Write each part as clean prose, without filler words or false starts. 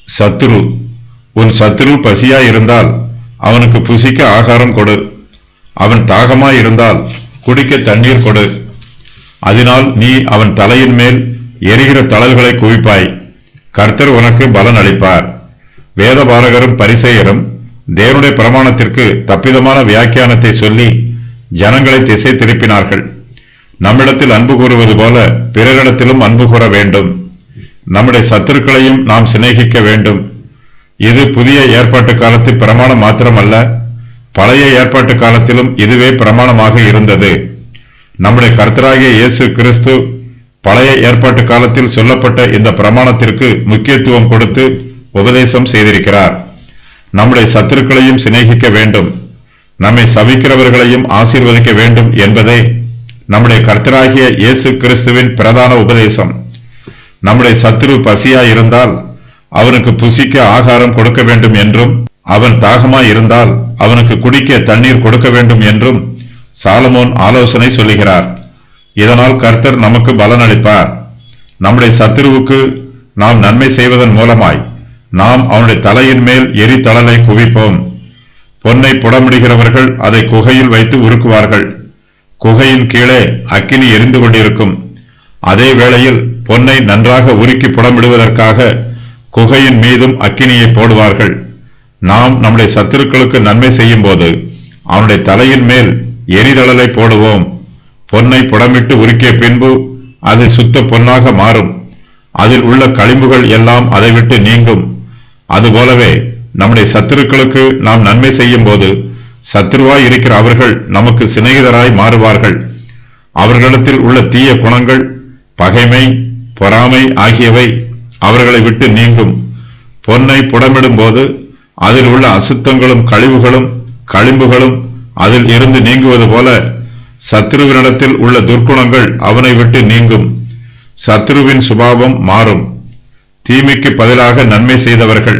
சத்துரு. உன் சத்துரு பசியாயிருந்தால் அவனுக்கு புசிக்க ஆகாரம் கொடு. அவன் தாகமாயிருந்தால் குடிக்க தண்ணீர் கொடு. அதனால் நீ அவன் தலையின் மேல் எரிகிற தழல்களை குவிப்பாய். கர்த்தர் உனக்கு பலன் அளிப்பார். வேதபாரகரும் பரிசேயரும் தேவனுடைய பிரமாணத்திற்கு தப்பிதமான வியாக்கியானத்தை சொல்லி ஜனங்களை திசை திருப்பினார்கள். நம்மிடத்தில் அன்பு கூறுவது போல பிறரிடத்திலும் அன்பு கூற வேண்டும். நம்முடைய சத்துருக்களையும் நாம் சிநேகிக்க வேண்டும். இது புதிய ஏற்பாட்டு காலத்தில் பிரமாணம் மாத்திரமல்ல, பழைய ஏற்பாட்டு காலத்திலும் இதுவே பிரமாணமாக இருந்தது. நம்முடைய கர்த்தராகிய இயேசு கிறிஸ்து பழைய ஏற்பாட்டு காலத்தில் சொல்லப்பட்ட இந்த பிரமாணத்திற்கு முக்கியத்துவம் கொடுத்து உபதேசம் செய்திருக்கிறார். நம்முடைய சத்துருக்களையும் சிநேகிக்க வேண்டும், நம்மை சபிக்கிறவர்களையும் ஆசீர்வதிக்க வேண்டும் என்பதே நம்முடைய கர்த்தராகிய இயேசு கிறிஸ்துவின் பிரதான உபதேசம். நம்முடைய சத்துரு பசியாயிருந்தால் அவனுக்கு புசிக்க ஆகாரம் கொடுக்க வேண்டும் என்றும், அவன் தாகமாயிருந்தால் அவனுக்கு குடிக்க தண்ணீர் கொடுக்க வேண்டும் என்றும் சாலமோன் ஆலோசனை சொல்லுகிறார். இதனால் கர்த்தர் நமக்கு பலன் அளிப்பார். நம்முடைய சத்துருவுக்கு நாம் நன்மை செய்வதன் மூலமாய் நாம் அவனுடைய தலையின் மேல் எரிதழலை குவிப்போம். பொன்னை புடமிடுகிறவர்கள் அதை குகையில் வைத்து உருக்குவார்கள். குகையின் கீழே அக்கினி எரிந்து கொண்டிருக்கும். அதே வேளையில் பொன்னை நன்றாக உருக்கி புடமிடுவதற்காக குகையின் மீதும் அக்கினியை போடுவார்கள். நாம் நம்முடைய சத்துருக்களுக்கு நன்மை செய்யும் போது அவனுடைய தலையின் மேல் எரிதழலை போடுவோம். பொன்னை புடமிட்டு உருக்கிய பின்பு அது சுத்த பொன்னாக மாறும். அதில் உள்ள களிம்புகள் எல்லாம் அதை விட்டு நீங்கும். அதுபோலவே நம்முடைய சத்துருக்களுக்கு நாம் நன்மை செய்யும் போது சத்துருவாய் இருக்கிற அவர்கள் நமக்கு சிநேகிதராய் மாறுவார்கள். அவர்களிடத்தில் உள்ள தீய குணங்கள், பகைமை, பொறாமை ஆகியவை அவர்களை விட்டு நீங்கும். பொன்னை புடமிடும் போது அதில் உள்ள அசுத்தங்களும் கழிவுகளும் களிம்புகளும் அதில் இருந்து நீங்குவது போல சத்ருவினிடத்தில் உள்ள துர்க்குணங்கள் அவனை விட்டு நீங்கும். சத்ருவின் சுபாவம் மாறும். தீமைக்கு பதிலாக நன்மை செய்தவர்கள்.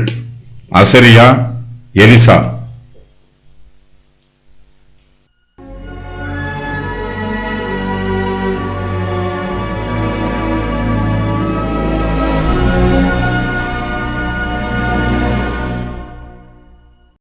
அசரியா, எலிசா.